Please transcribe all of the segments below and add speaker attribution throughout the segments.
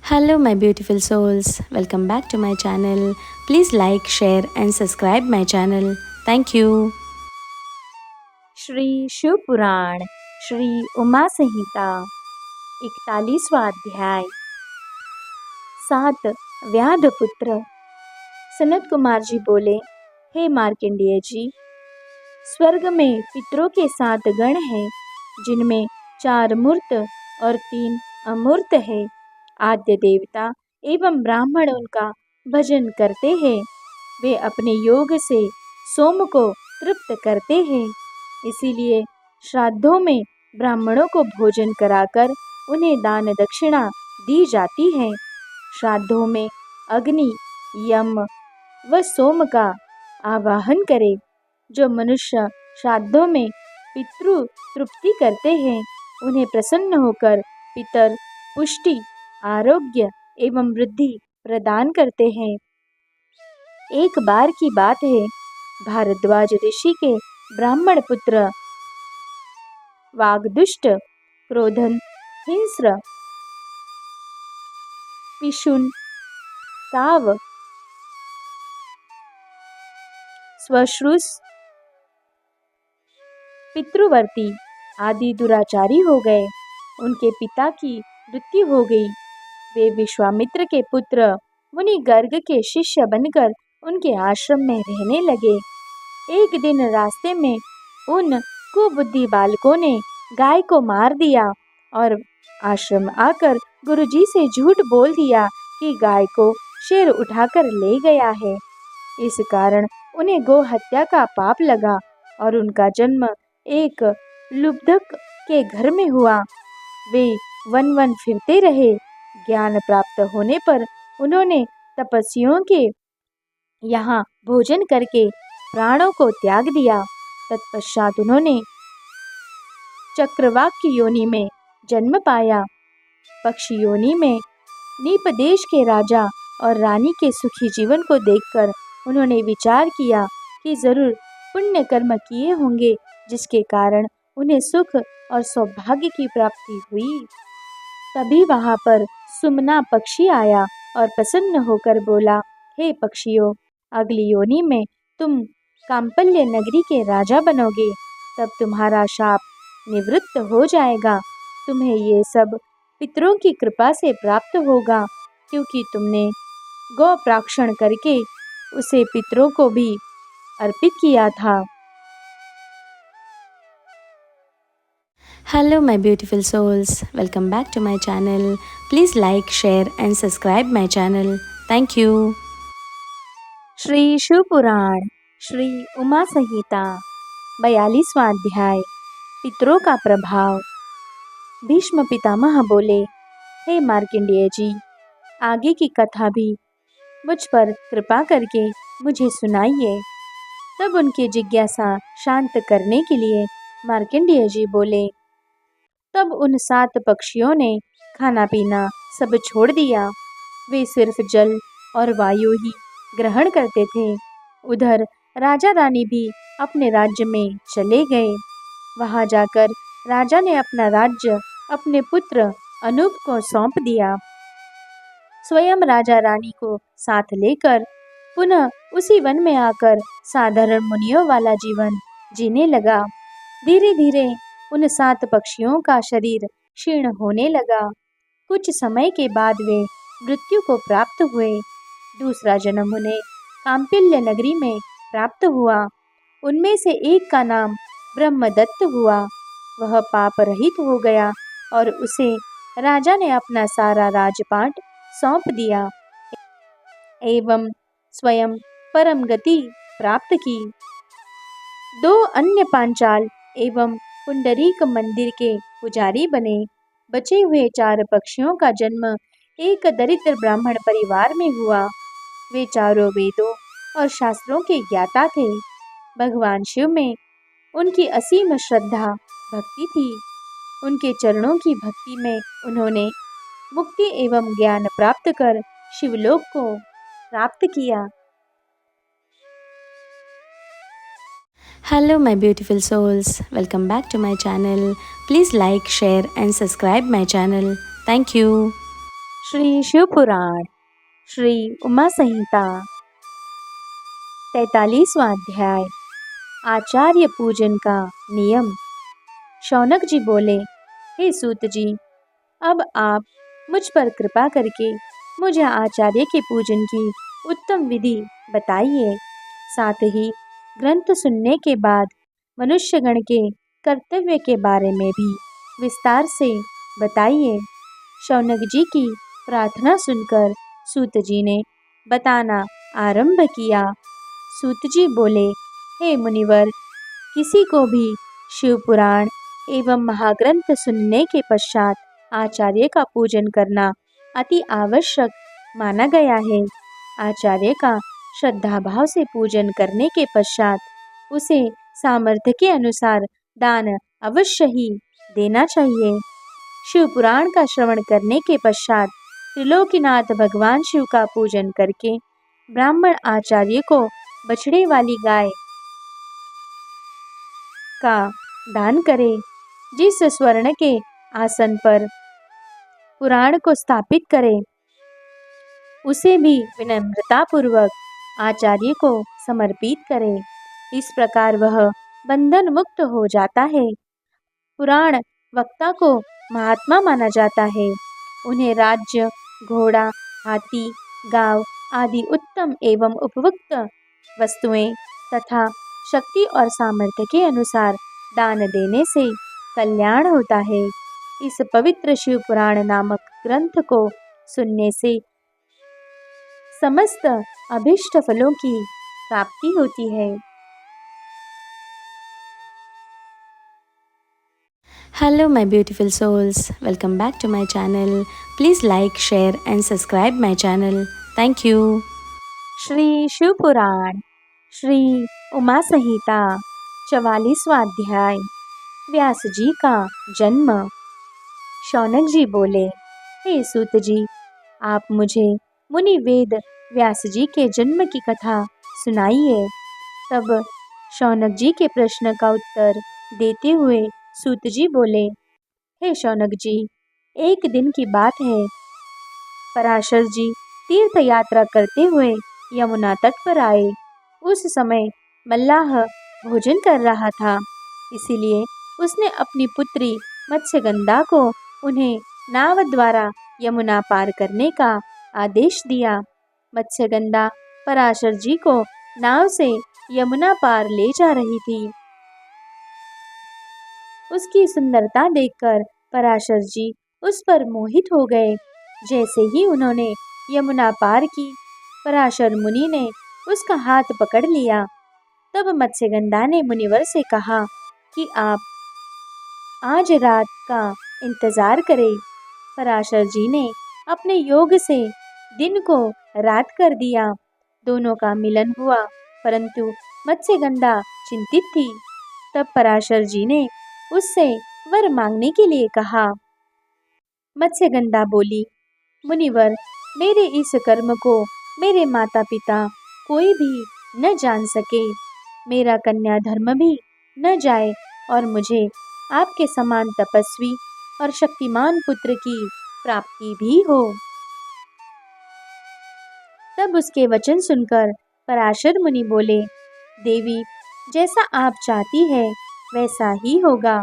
Speaker 1: Hello, my beautiful souls. Welcome back to my channel. Please like, share, and subscribe my channel. Thank you.
Speaker 2: Shri Shiv पुराण श्री उमा संहिता 41वां अध्याय। सात व्याध पुत्र। सनत कुमार जी बोले, हे मार्कंडेय जी, स्वर्ग में पितरों के 7 गण हैं, जिनमें 4 मूर्त और 3 अमूर्त है। आद्य देवता एवं ब्राह्मण उनका भजन करते हैं। वे अपने योग से सोम को तृप्त करते हैं। इसीलिए श्राद्धों में ब्राह्मणों को भोजन कराकर उन्हें दान दक्षिणा दी जाती है। श्राद्धों में अग्नि, यम व सोम का आवाहन करे। जो मनुष्य श्राद्धों में पितृ तृप्ति करते हैं, उन्हें प्रसन्न होकर पितर पुष्टि, आरोग्य एवं वृद्धि प्रदान करते हैं। एक बार की बात है, भारद्वाज ऋषि के ब्राह्मण पुत्र वागदुष्ट, क्रोधन, हिंस्र, पिशुन, काव, स्वश्रुस, पितृवर्ती आदि दुराचारी हो गए। उनके पिता की मृत्यु हो गई। वे विश्वामित्र के पुत्र मुनि गर्ग के शिष्य बनकर उनके आश्रम में रहने लगे। एक दिन रास्ते में उन कुबुद्धि बालकों ने गाय को मार दिया और आश्रम आकर गुरुजी से झूठ बोल दिया कि गाय को शेर उठाकर ले गया है। इस कारण उन्हें गो हत्या का पाप लगा और उनका जन्म एक लुब्धक के घर में हुआ। वे वन वन फिरते रहे। ज्ञान प्राप्त होने पर उन्होंने तपस्वियों के यहाँ भोजन करके प्राणों को त्याग दिया। तत्पश्चात उन्होंने चक्रवाक की योनि में जन्म पाया। पक्षी योनि में नीप देश के राजा और रानी के सुखी जीवन को देखकर उन्होंने विचार किया कि जरूर पुण्य कर्म किए होंगे, जिसके कारण उन्हें सुख और सौभाग्य की प्राप्ति हुई। तभी वहां पर सुमना पक्षी आया और प्रसन्न होकर बोला, हे पक्षियों, अगली योनि में तुम कांपल्य नगरी के राजा बनोगे। तब तुम्हारा शाप निवृत्त हो जाएगा। तुम्हें ये सब पितरों की कृपा से प्राप्त होगा, क्योंकि तुमने गौ प्राक्षण करके उसे पितरों को भी अर्पित किया था।
Speaker 1: Hello, my beautiful souls. Welcome back to my channel. Please like, share, and subscribe my channel. Thank you.
Speaker 2: Shri Shiv पुराण श्री उमा संहिता 42वां अध्याय। पितरों का प्रभाव। भीष्म पितामह बोले, हे मार्कंडेय जी, आगे की कथा भी मुझ पर कृपा करके मुझे सुनाइए। तब उनकी जिज्ञासा शांत करने के लिए मार्कंडेय जी बोले, तब उन 7 पक्षियों ने खाना पीना सब छोड़ दिया। वे सिर्फ जल और वायु ही ग्रहण करते थे। उधर राजा रानी भी अपने राज्य में चले गए। वहां जाकर राजा ने अपना राज्य अपने पुत्र अनूप को सौंप दिया। स्वयं राजा रानी को साथ लेकर पुनः उसी वन में आकर साधारण मुनियों वाला जीवन जीने लगा। धीरे धीरे उन 7 पक्षियों का शरीर क्षीण होने लगा। कुछ समय के बाद वे मृत्यु को प्राप्त हुए। दूसरा जन्म उन्हें कांपिल्य नगरी में प्राप्त हुआ। उनमें से एक का नाम ब्रह्मदत्त हुआ। वह पाप रहित हो गया और उसे राजा ने अपना सारा राजपाट सौंप दिया एवं स्वयं परम गति प्राप्त की। 2 अन्य पांचाल एवं पुंडरीक मंदिर के पुजारी बने। बचे हुए 4 पक्षियों का जन्म एक दरिद्र ब्राह्मण परिवार में हुआ। वे चारों वेदों और शास्त्रों के ज्ञाता थे। भगवान शिव में उनकी असीम श्रद्धा भक्ति थी। उनके चरणों की भक्ति में उन्होंने मुक्ति एवं ज्ञान प्राप्त कर शिवलोक को प्राप्त किया।
Speaker 1: Hello, my beautiful souls. Welcome back to my channel. Please like, share, and subscribe my channel. Thank you.
Speaker 2: Shri Shiv पुराण श्री उमा संहिता 43वां अध्याय आचार्य पूजन का नियम। शौनक जी बोले, हे सूत जी, अब आप मुझ पर कृपा करके मुझे आचार्य के पूजन की उत्तम विधि बताइए। साथ ही ग्रंथ सुनने के बाद मनुष्यगण के कर्तव्य के बारे में भी विस्तार से बताइए। शौनक जी की प्रार्थना सुनकर सूत जी ने बताना आरंभ किया। सूत जी बोले, हे मुनिवर, किसी को भी शिव पुराण एवं महाग्रंथ सुनने के पश्चात आचार्य का पूजन करना अति आवश्यक माना गया है। आचार्य का श्रद्धा भाव से पूजन करने के पश्चात उसे सामर्थ्य के अनुसार दान अवश्य ही देना चाहिए। शिव पुराण का श्रवण करने के पश्चात त्रिलोकीनाथ भगवान शिव का पूजन करके ब्राह्मण आचार्य को बछड़े वाली गाय का दान करे। जिस स्वर्ण के आसन पर पुराण को स्थापित करे, उसे भी विनम्रता पूर्वक आचार्य को समर्पित करे। इस प्रकार वह बंधन मुक्त हो जाता है। पुराण वक्ता को महात्मा माना जाता है। उन्हें राज्य, घोड़ा, हाथी, गांव आदि उत्तम एवं उपयुक्त वस्तुएं तथा शक्ति और सामर्थ्य के अनुसार दान देने से कल्याण होता है। इस पवित्र शिव पुराण नामक ग्रंथ को सुनने से समस्त अभीष्ट फलों की प्राप्ति होती है।
Speaker 1: Hello, my beautiful souls. Welcome back to my channel. Please like, share, and subscribe my channel. Thank you.
Speaker 2: Shri Shiv पुराण श्री उमा संहिता 44वां अध्याय व्यास जी का जन्म। शौनक जी बोले, हे सूत जी, आप मुझे मुनि वेद व्यास जी के जन्म की कथा सुनाइए। तब शौनक जी के प्रश्न का उत्तर देते हुए सूत जी बोले, हे शौनक जी, एक दिन की बात है। पराशर जी तीर्थ यात्रा करते हुए यमुना तट पर आए। उस समय मल्लाह भोजन कर रहा था, इसीलिए उसने अपनी पुत्री मत्स्यगंधा को उन्हें नाव द्वारा यमुना पार करने का आदेश दिया। मत्स्यगंधा पराशर जी को नाव से यमुना पार ले जा रही थी। उसकी सुंदरता देखकर पराशर जी उस पर मोहित हो गए। जैसे ही उन्होंने यमुना पार की, पराशर मुनि ने उसका हाथ पकड़ लिया। तब मत्स्यगंधा ने मुनिवर से कहा कि आप आज रात का इंतजार करें। पराशर जी ने अपने योग से दिन को रात कर दिया। दोनों का मिलन हुआ, परंतु मत्स्यगंधा चिंतित थी। तब पराशर जी ने उससे वर मांगने के लिए कहा। मत्स्यगंधा बोली, मुनिवर, मेरे इस कर्म को मेरे माता पिता कोई भी न जान सके, मेरा कन्या धर्म भी न जाए और मुझे आपके समान तपस्वी और शक्तिमान पुत्र की प्राप्ति भी हो। तब उसके वचन सुनकर पराशर मुनि बोले, देवी, जैसा आप चाहती है वैसा ही होगा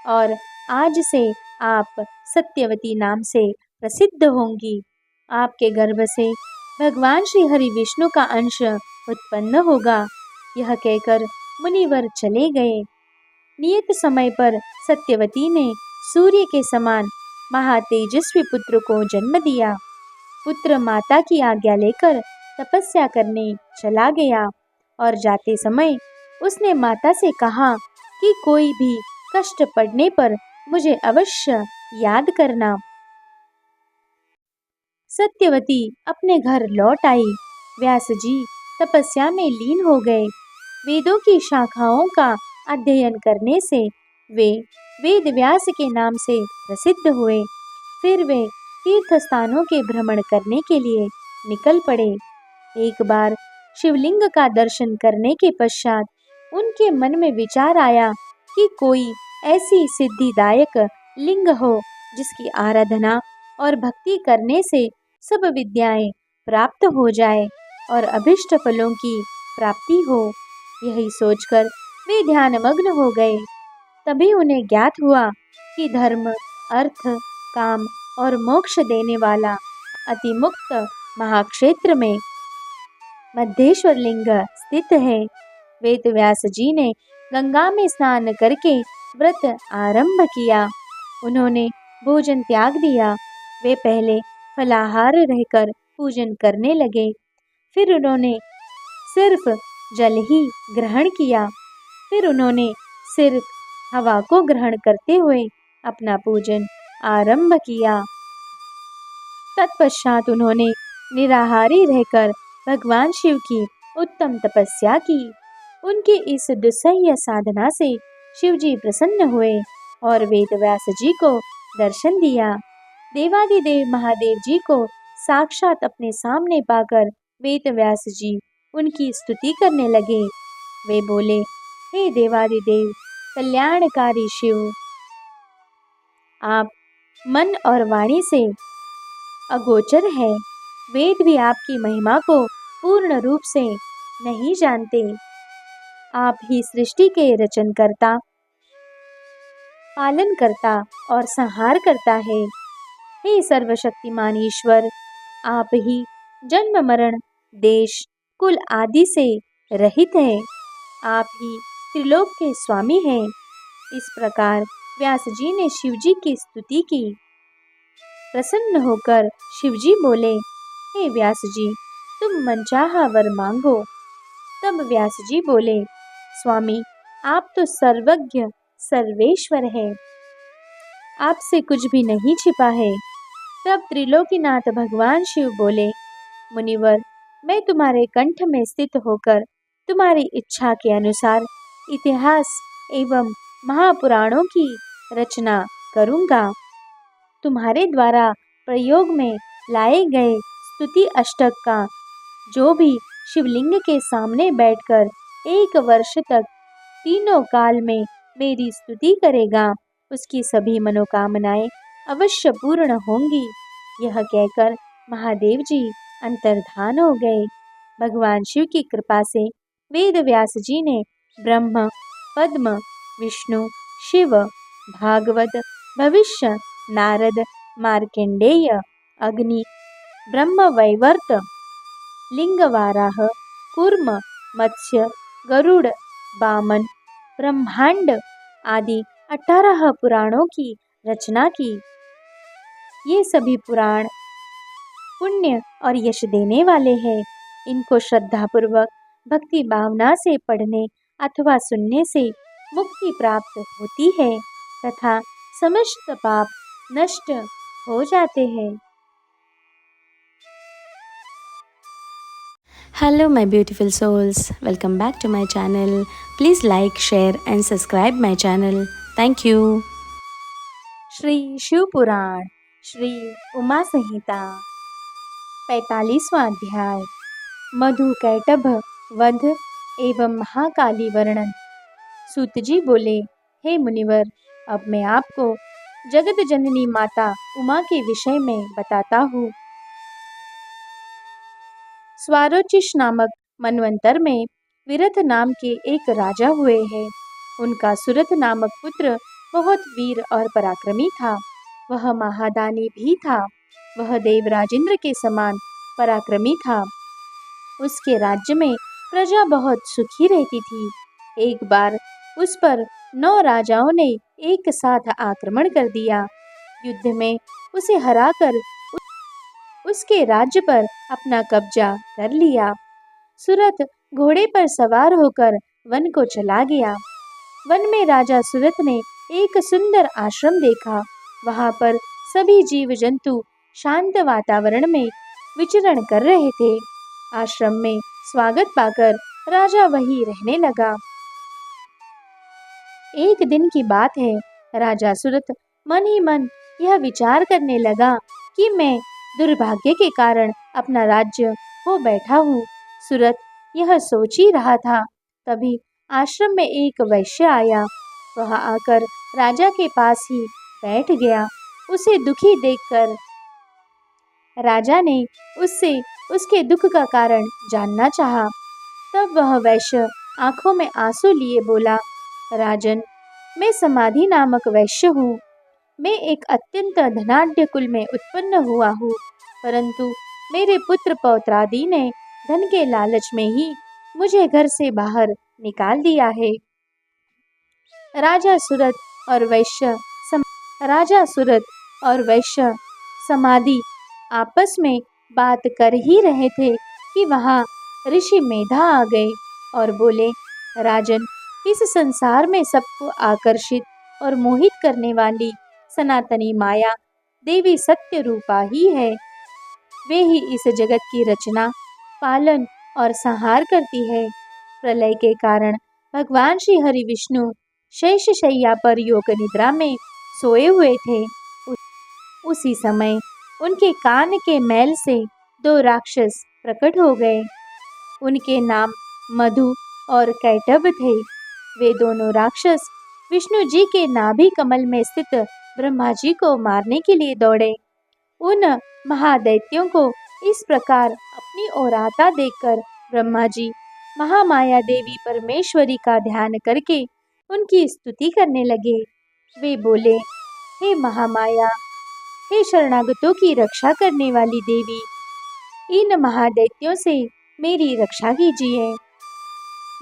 Speaker 2: और आज से आप सत्यवती नाम से प्रसिद्ध होंगी। आपके गर्भ से भगवान श्री हरि विष्णु का अंश उत्पन्न होगा। यह कहकर मुनिवर चले गए। नियत समय पर सत्यवती ने सूर्य के समान महातेजस्वी पुत्र को जन्म दिया। पुत्र माता की आज्ञा लेकर तपस्या करने चला गया और जाते समय उसने माता से कहा कि कोई भी कष्ट पड़ने पर मुझे अवश्य याद करना। सत्यवती अपने घर लौट आई। व्यास जी तपस्या में लीन हो गए। वेदों की शाखाओं का अध्ययन करने से वे वेद व्यास के नाम से प्रसिद्ध हुए। फिर वे तीर्थ स्थानों के भ्रमण करने के लिए निकल पड़े। एक बार शिवलिंग का दर्शन करने के पश्चात उनके मन में विचार आया कि कोई ऐसी सिद्धिदायक लिंग हो जिसकी आराधना और भक्ति करने से सब विद्याएं प्राप्त हो जाए और अभिष्ट फलों की प्राप्ति हो। यही सोचकर वे ध्यानमग्न हो गए। तभी उन्हें ज्ञात हुआ कि धर्म, अर्थ, काम और मोक्ष देने वाला अतिमुक्त महाक्षेत्र में मद्धेश्वर लिंग स्थित है। वेदव्यास जी ने गंगा में स्नान करके व्रत आरंभ किया। उन्होंने भोजन त्याग दिया। वे पहले फलाहार रहकर पूजन करने लगे। फिर उन्होंने सिर्फ जल ही ग्रहण किया। फिर उन्होंने सिर्फ हवा को ग्रहण करते हुए अपना पूजन आरंभ किया। तत्पश्चात उन्होंने निराहारी रहकर भगवान शिव की उत्तम तपस्या की। उनकी इस दुस्सह्य साधना से शिवजी प्रसन्न हुए और वेदव्यास जी को दर्शन दिया। देवादिदेव महादेव जी को साक्षात अपने सामने पाकर वेदव्यास जी उनकी स्तुति करने लगे। वे बोले, हे देवादिदेव कल्याणकारी शिव, आप मन और वाणी से अगोचर है। वेद भी आपकी महिमा को पूर्ण रूप से नहीं जानते। आप ही सृष्टि के रचनकर्ता, पालन करता और संहार करता है। हे सर्वशक्तिमान ईश्वर, आप ही जन्म मरण, देश, कुल आदि से रहित है। आप ही त्रिलोक के स्वामी हैं। इस प्रकार व्यास जी ने शिवजी की स्तुति की। प्रसन्न होकर शिवजी बोले, हे व्यास जी, तुम मनचाहा वर मांगो। तब व्यास जी बोले, स्वामी, आप तो सर्वज्ञ सर्वेश्वर है, आपसे कुछ भी नहीं छिपा है। तब त्रिलोकीनाथ भगवान शिव बोले, मुनिवर, मैं तुम्हारे कंठ में स्थित होकर तुम्हारी इच्छा के अनुसार इतिहास एवं महापुराणों की रचना करूंगा। तुम्हारे द्वारा प्रयोग में लाए गए स्तुति अष्टक का जो भी शिवलिंग के सामने बैठकर 1 वर्ष तक तीनों काल में मेरी स्तुति करेगा, उसकी सभी मनोकामनाएं अवश्य पूर्ण होंगी। यह कहकर महादेव जी अंतर्धान हो गए। भगवान शिव की कृपा से वेदव्यास जी ने ब्रह्म, पद्म, विष्णु, शिव, भागवत, भविष्य, नारद, मार्कंडेय, अग्नि, ब्रह्मवैवर्त, लिंगवाराह, कूर्म, मत्स्य, गरुड़, वामन, ब्रह्मांड आदि 18 पुराणों की रचना की। ये सभी पुराण पुण्य और यश देने वाले हैं। इनको श्रद्धापूर्वक भक्ति भावना से पढ़ने अथवा सुनने से मुक्ति प्राप्त होती है तथा समस्त पाप नष्ट हो जाते हैं।
Speaker 1: Hello, my beautiful souls. Welcome back to my channel. Please like, share, and subscribe my channel. Thank you.
Speaker 2: Shri Shiv पुराण श्री उमा संहिता 45वां अध्याय मधु कैटभ वध एवं महाकाली वर्णन। सूत जी बोले, हे मुनिवर, अब मैं आपको जगत जननी माता उमा के विषय में बताता हूँ। स्वारोचिष नामक मनवंतर में विरथ नाम के एक राजा हुए हैं। उनका सुरथ नामक पुत्र बहुत वीर और पराक्रमी था। वह महादानी भी था। वह देवराजेंद्र के समान पराक्रमी था। उसके राज्य में प्रजा बहुत सुखी रहती थी। एक बार उस पर 9 राजाओं ने एक साथ आक्रमण कर दिया। युद्ध में उसे हराकर उसके राज्य पर अपना कब्जा कर लिया। सुरथ घोड़े पर सवार होकर वन को चला गया। वन में राजा सुरथ ने एक सुंदर आश्रम देखा। वहां पर सभी जीव जंतु शांत वातावरण में विचरण कर रहे थे। आश्रम में स्वागत पाकर राजा वहीं रहने लगा। एक दिन की बात है, राजा सुरथ मन ही मन यह विचार करने लगा कि मैं दुर्भाग्य के कारण अपना राज्य खो बैठा हूँ। सुरथ यह सोच ही रहा था, तभी आश्रम में एक वैश्य आया। वह आकर राजा के पास ही बैठ गया। उसे दुखी देखकर राजा ने उससे उसके दुख का कारण जानना चाहा। तब वह वैश्य आंखों में आंसू लिए बोला, राजन, मैं समाधि नामक वैश्य हूँ। मैं एक अत्यंत धनाढ्य कुल में उत्पन्न हुआ हूँ, परंतु मेरे पुत्र पौत्रादि ने धन के लालच में ही मुझे घर से बाहर निकाल दिया है। राजा सूरत और वैश्य राजा सूरत और वैश्य समाधि आपस में बात कर ही रहे थे कि वहां ऋषि मेधा आ गए और बोले, राजन, इस संसार में सबको आकर्षित और मोहित करने वाली सनातनी माया देवी सत्य रूपा ही है। वे ही इस जगत की रचना, पालन और संहार करती है। प्रलय के कारण भगवान श्री हरि विष्णु शेष शैया पर योग निद्रा में सोए हुए थे। उसी समय उनके कान के मैल से दो राक्षस प्रकट हो गए। उनके नाम मधु और कैटभ थे। वे दोनों राक्षस विष्णु जी के नाभि कमल में स्थित ब्रह्मा जी को मारने के लिए दौड़े। उन महादैत्यों को इस प्रकार अपनी ओर आता देखकर ब्रह्मा जी महामाया देवी परमेश्वरी का ध्यान करके उनकी स्तुति करने लगे। वे बोले, हे महामाया, हे शरणागतों की रक्षा करने वाली देवी, इन महादैत्यों से मेरी रक्षा कीजिए।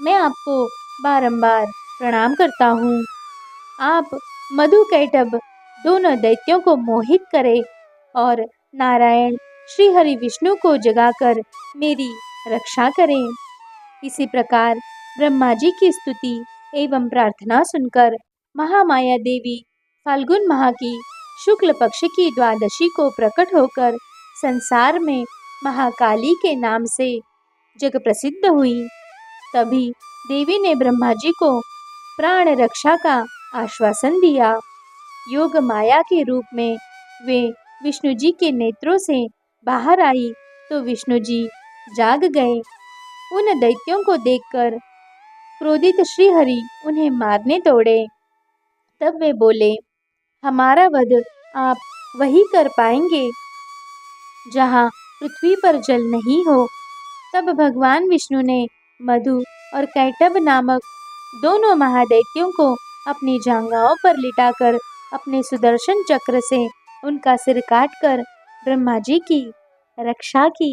Speaker 2: मैं आपको बारंबार प्रणाम करता हूँ। आप मधु कैटभ दोनों दैत्यों को मोहित करें और नारायण श्री हरि विष्णु को जगाकर मेरी रक्षा करें। इसी प्रकार ब्रह्मा जी की स्तुति एवं प्रार्थना सुनकर महामाया देवी फाल्गुन माह की शुक्ल पक्ष की द्वादशी को प्रकट होकर संसार में महाकाली के नाम से जग प्रसिद्ध हुई। तभी देवी ने ब्रह्मा जी को प्राण रक्षा का आश्वासन दिया। योग माया के रूप में वे विष्णु जी के नेत्रों से बाहर आई तो विष्णु जी जाग गए। उन दैत्यों को देखकर क्रोधित श्रीहरि उन्हें मारने दौड़े। तब वे बोले, हमारा वध आप वही कर पाएंगे जहाँ पृथ्वी पर जल नहीं हो। तब भगवान विष्णु ने मधु और कैटभ नामक दोनों महादैत्यों को अपनी जांघाओं पर लिटाकर अपने सुदर्शन चक्र से उनका सिर काटकर ब्रह्मा जी की रक्षा की।